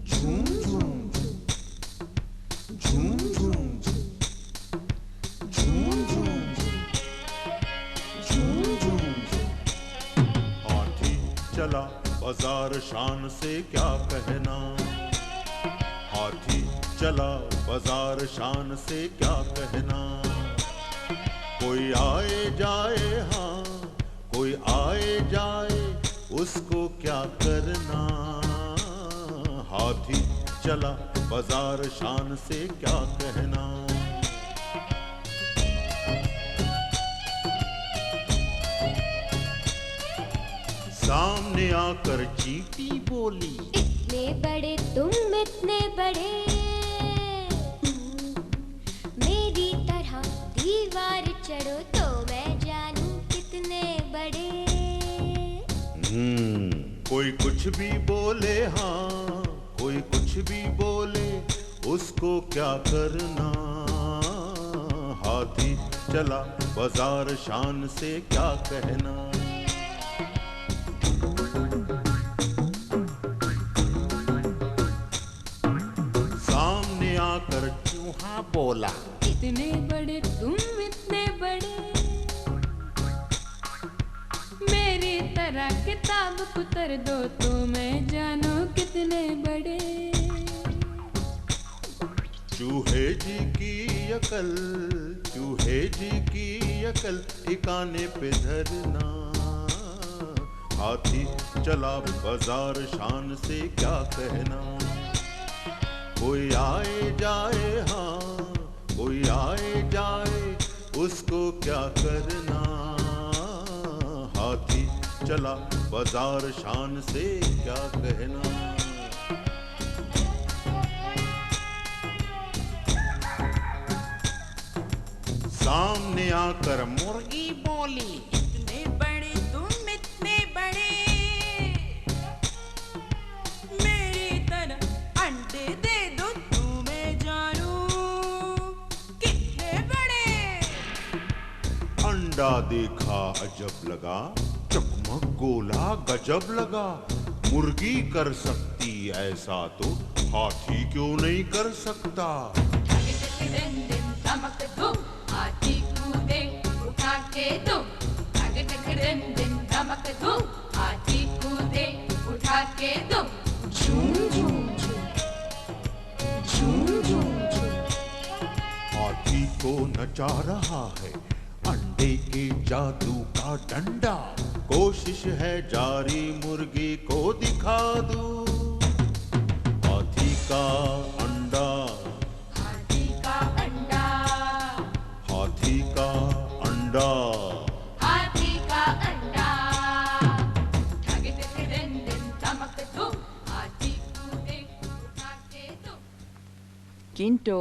झूम झूम झूम झूम झूम झूम झूम झूम। हाथी चला बाजार शान से क्या कहना, हाथी चला बाजार शान से क्या कहना। कोई आए जाए हाँ, कोई आए जाए उसको क्या करना। हाथी चला बाजार शान से क्या कहना। सामने आकर चींटी बोली, इतने बड़े तुम इतने बड़े, मेरी तरह दीवार चढ़ो तो मैं जानूं कितने बड़े। कोई कुछ भी बोले हाँ, कोई कुछ भी बोले उसको क्या करना। हाथी चला बाजार शान से क्या कहना। सामने आकर चूहा बोला, इतने बड़े तुम इतने बड़े, मेरी तरह किताब कुतर दो तो मैं जानूं कितने बड़े। चूहे जी की अकल, चूहे जी की अकल ठिकाने पे धरना। हाथी चला बाजार शान से क्या कहना। कोई आए जाए हाँ, कोई आए जाए उसको क्या करना। हाथी चला बाजार शान से क्या कहना। सामने आकर मुर्गी बोली, इतने बड़े तुम इतने बड़े, मेरी तरह अंडे दे दो तो मैं जानूं कितने बड़े। अंडा देखा अजब लगा, चकमक गोला गजब लगा। मुर्गी कर सकती ऐसा तो हाथी क्यों नहीं कर सकता। हाथी कूदे उठा के तुम, धमक धूम, हाथी कूदे उठा के तुम। झूम झूम झूम झूम झूम। हाथी को नचा रहा है अंडे के जादू का डंडा। कोशिश है जारी मुर्गी को दिखा दूं। हाथी का अंडा, हाथी का अंडा, हाथी का अंडा। हाथी का अंडा। धमक धूम, हाथी कूदे उठा के तुम। किंटो,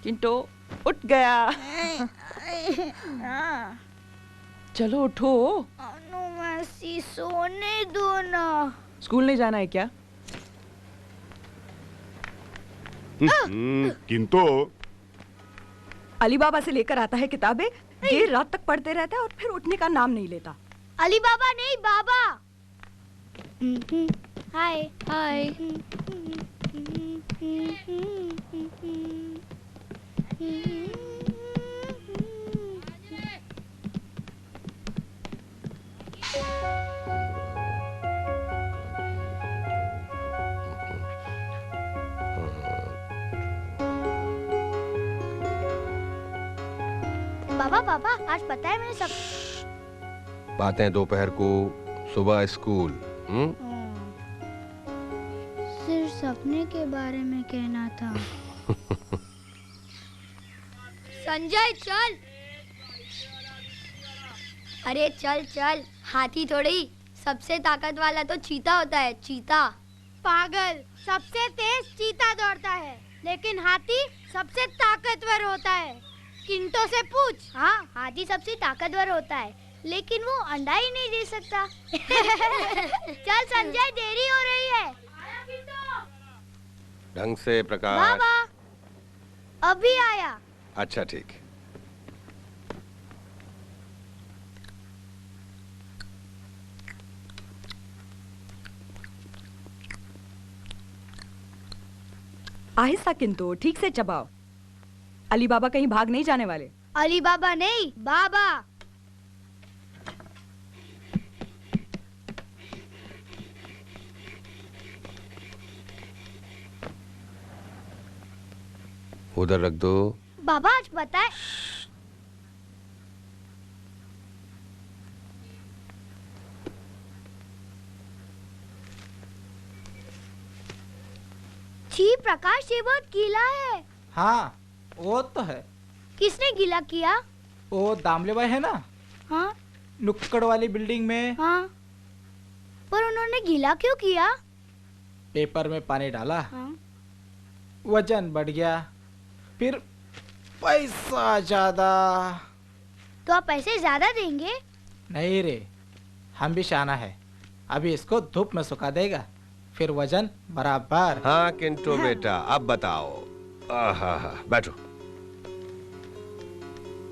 किंटो उठ गया। चलो उठो। अनुमासी सोने दो ना। स्कूल नहीं जाना है क्या? किंतु अली बाबा से लेकर आता है किताबें, देर रात तक पढ़ते रहता है और फिर उठने का नाम नहीं लेता। अली बाबा नहीं, बाबा। हाय हाय। पापा पापा, आज पता है मैंने सब। बातें दोपहर को, सुबह स्कूल। सिर्फ सपने के बारे में कहना था। संजय चल। अरे चल चल, हाथी थोड़ी, सबसे ताकत वाला तो चीता होता है, चीता। पागल, सबसे तेज चीता दौड़ता है, लेकिन हाथी सबसे ताकतवर होता है। किंटो से पूछ। हाँ, हाथी सबसे ताकतवर होता है, लेकिन वो अंडा ही नहीं दे सकता। चल संजय, देरी हो रही है। ढंग से प्रकाश। बाबा, अभी आया। अच्छा ठीक। आहिस्ता किंतु, ठीक से चबाओ। अली बाबा कहीं भाग नहीं जाने वाले। अली बाबा नहीं, बाबा। उधर रख दो। बाबा आज पता है जी प्रकाश, ये बहुत गीला है। हाँ वो तो है। किसने गीला किया? वो दामले भाई है ना, हाँ नुक्कड़ वाली बिल्डिंग में। हाँ, पर उन्होंने गीला क्यों किया? पेपर में पानी डाला, हाँ। वजन बढ़ गया, फिर पैसा ज्यादा। तो आप पैसे ज्यादा देंगे? नहीं रे, हम भी शाना है। अभी इसको धूप में सुखा देगा, फिर वजन बराबर। हाँ किंटो बेटा, अब बताओ। बैठो।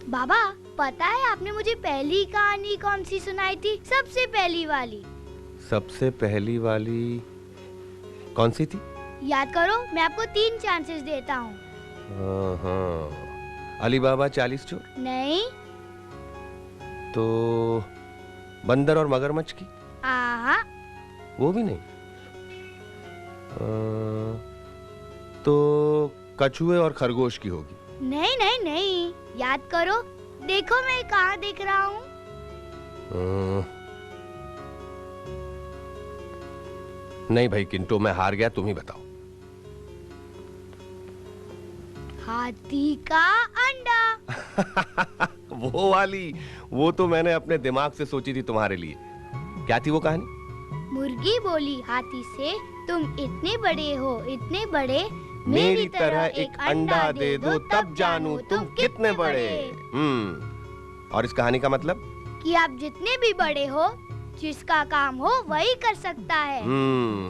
बाबा पता है आपने मुझे पहली कहानी कौन सी सुनाई थी? सबसे पहली वाली। सबसे पहली वाली कौन सी थी? याद करो, मैं आपको 3 चांसेस देता हूँ। हाँ, अली बाबा 40 चोर। नहीं। तो बंदर और मगरमच्छ की? आहा। वो भी नहीं। तो कछुए और खरगोश की होगी। नहीं नहीं नहीं, याद करो, देखो मैं कहाँ देख रहा हूँ। नहीं भाई किंटो, मैं हार गया, तुम ही बताओ। हाथी का अंडा। वो वाली, वो तो मैंने अपने दिमाग से सोची थी तुम्हारे लिए। क्या थी वो कहानी? मुर्गी बोली हाथी से, तुम इतने बड़े हो, इतने बड़े, मेरी तरह एक अंडा दे दो, तब जानू तुम कितने बड़े। और इस कहानी का मतलब? कि आप जितने भी बड़े हो, जिसका काम हो वही कर सकता है।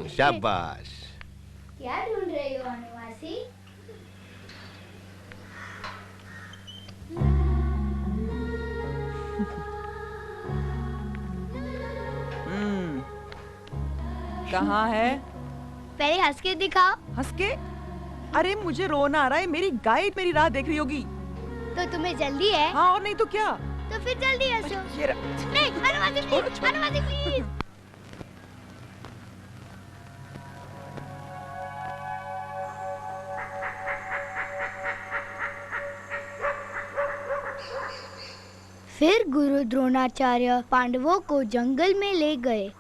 शाबाश। क्या ढूंढ रही हो अनुवासी? कहाँ है? पहले हंस के दिखाओ। हंस के? अरे मुझे रोना आ रहा है, मेरी गाइड मेरी राह देख रही होगी। तो तुम्हें जल्दी है? हाँ और नहीं तो क्या। तो फिर जल्दी हंसो। नहीं, अनुवासी प्लीज, अनुवासी प्लीज। फिर गुरु द्रोणाचार्य पांडवों को जंगल में ले गए।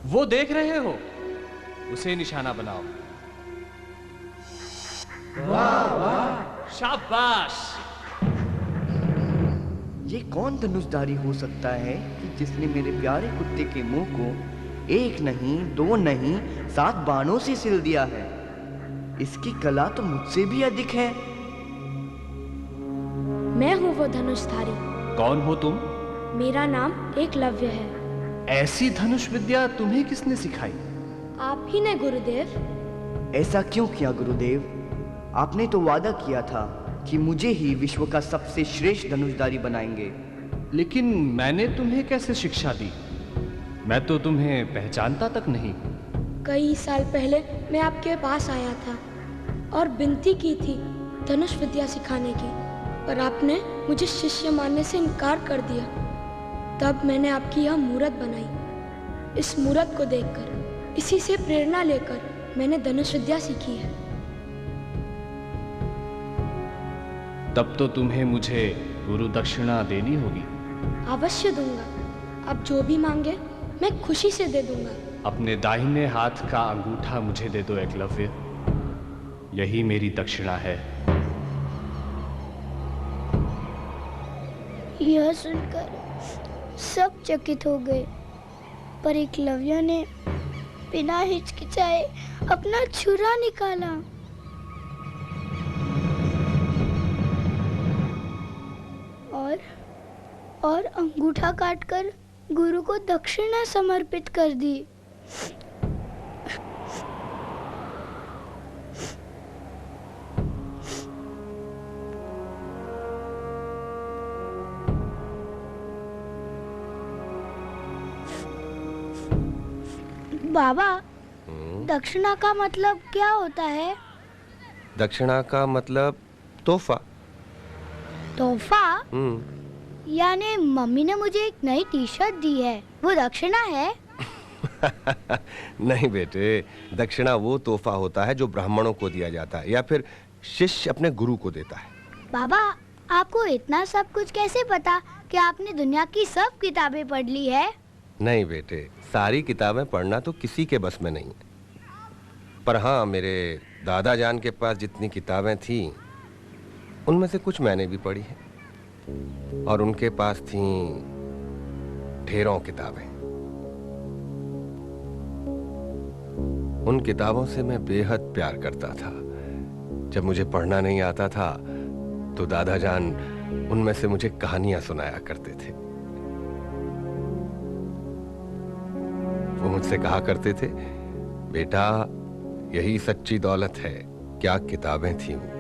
वो देख रहे हो, उसे निशाना बनाओ। वाह वाह, शाबाश। ये कौन धनुषधारी हो सकता है कि जिसने मेरे प्यारे कुत्ते के मुंह को 1 नहीं 2 नहीं 7 बाणों से सिल दिया है। इसकी कला तो मुझसे भी अधिक है। मैं हूँ वो धनुषधारी। कौन हो तुम? मेरा नाम एकलव्य है। ऐसी धनुष विद्या तुम्हें किसने सिखाई? आप ही ने गुरुदेव। ऐसा क्यों किया गुरुदेव? आपने तो वादा किया था कि मुझे ही विश्व का सबसे श्रेष्ठ धनुषधारी बनाएंगे। लेकिन मैंने तुम्हें कैसे शिक्षा दी? मैं तो तुम्हें पहचानता तक नहीं। कई साल पहले मैं आपके पास आया था और विनती की थी धनुष विद्या सिखाने की, पर आपने मुझे शिष्य मानने से इनकार कर दिया। तब मैंने आपकी यह मूर्त बनाई। इस मूर्त को देखकर, इसी से प्रेरणा लेकर मैंने धनुष विद्या सीखी है। तब तो तुम्हें मुझे गुरु दक्षिणा देनी होगी। अवश्य दूंगा। आप जो भी मांगे मैं खुशी से दे दूंगा। अपने दाहिने हाथ का अंगूठा मुझे दे दो एकलव्य, यही मेरी दक्षिणा है। यह सुनकर सब चकित हो गए, पर एकलव्य ने बिना हिचकिचाए अपना छुरा निकाला और अंगूठा काटकर गुरु को दक्षिणा समर्पित कर दी। बाबा, दक्षिणा का मतलब क्या होता है? दक्षिणा का मतलब तोहफा। तोहफा? यानी मम्मी ने मुझे एक नई टी शर्ट दी है, वो दक्षिणा है? नहीं बेटे, दक्षिणा वो तोहफा होता है जो ब्राह्मणों को दिया जाता है या फिर शिष्य अपने गुरु को देता है। बाबा, आपको इतना सब कुछ कैसे पता कि आपने दुनिया की सब किताबें पढ़ ली है? नहीं बेटे, सारी किताबें पढ़ना तो किसी के बस में नहीं, पर हाँ, मेरे दादा जान के पास जितनी किताबें थी उनमें से कुछ मैंने भी पढ़ी है और उनके पास थी ढेरों किताबें। उन किताबों से मैं बेहद प्यार करता था। जब मुझे पढ़ना नहीं आता था तो दादा जान उनमें से मुझे कहानियां सुनाया करते थे। वो मुझसे कहा करते थे, बेटा यही सच्ची दौलत है, क्या किताबें थीं वो।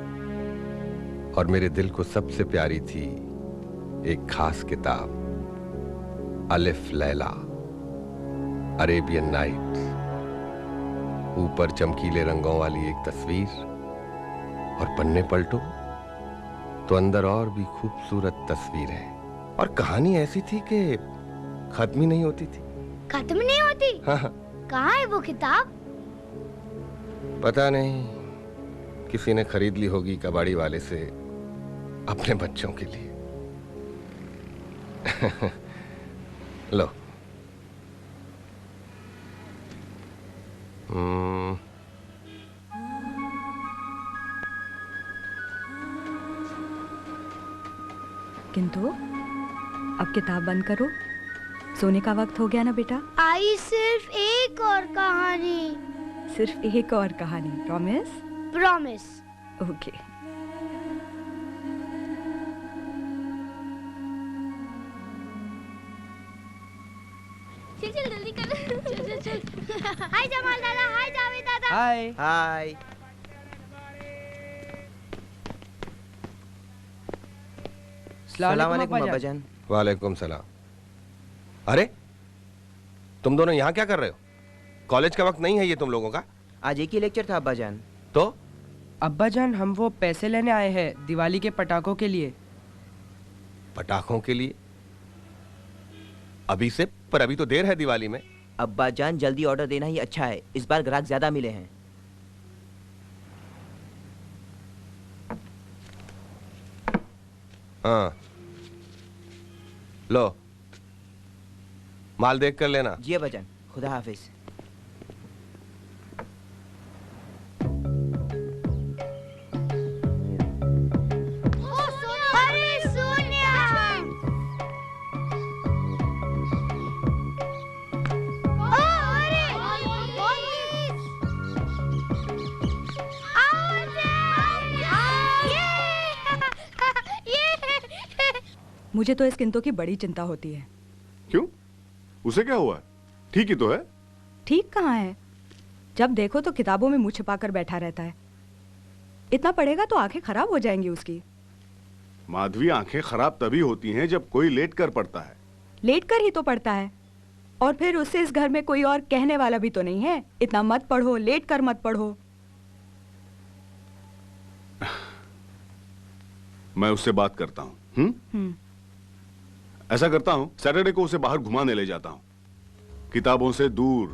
और मेरे दिल को सबसे प्यारी थी एक खास किताब, अलिफ लैला, अरेबियन नाइट्स। ऊपर चमकीले रंगों वाली एक तस्वीर और पन्ने पलटो तो अंदर और भी खूबसूरत तस्वीर है। और कहानी ऐसी थी कि खत्म ही नहीं होती थी। खत्म नहीं होती? हाँ। कहाँ है वो किताब? पता नहीं, किसी ने खरीद ली होगी कबाड़ी वाले से अपने बच्चों के लिए। लो। किंतु अब किताब बंद करो, सोने का वक्त हो गया ना बेटा। आई सिर्फ एक और कहानी। सिर्फ एक और कहानी, प्रॉमिस? प्रॉमिस। ओके। चल चल जल्दी कर। चल चल चल। हाय जमाल दादा, हाय जावेद दादा। हाय हाय। अस्सलामुअलैकुम अब्बा जान। वालेकुम सलाम। अरे तुम दोनों यहाँ क्या कर रहे हो? कॉलेज का वक्त नहीं है ये तुम लोगों का? आज एक ही लेक्चर था अब्बा जान। तो अब्बा जान, हम वो पैसे लेने आए हैं दिवाली के पटाखों के लिए। पटाखों के लिए? अभी से? पर अभी तो देर है दिवाली में। अब्बा जान, जल्दी ऑर्डर देना ही अच्छा है, इस बार ग्राहक ज्यादा मिले हैं। हाँ लो, माल देख कर लेना। जी अब्बा जान, खुदा हाफिज। मुझे तो इस किंतु की बड़ी चिंता होती है। क्यों? उसे क्या हुआ? ठीक ही तो है। ठीक कहाँ है? जब देखो तो किताबों में मुंह छिपाकर बैठा रहता है। इतना पढ़ेगा तो आंखें खराब हो जाएंगी उसकी। माधवी, आंखें खराब तभी होती हैं जब कोई लेट कर पढ़ता है। लेट कर ही तो पढ़ता है, और फिर उससे इस घर में कोई और कहने वाला भी तो नहीं है, इतना मत पढ़ो, लेट कर मत पढ़ो। मैं उससे बात करता हूँ। ऐसा करता हूँ, सैटरडे को उसे बाहर घुमाने ले जाता हूँ, किताबों से दूर।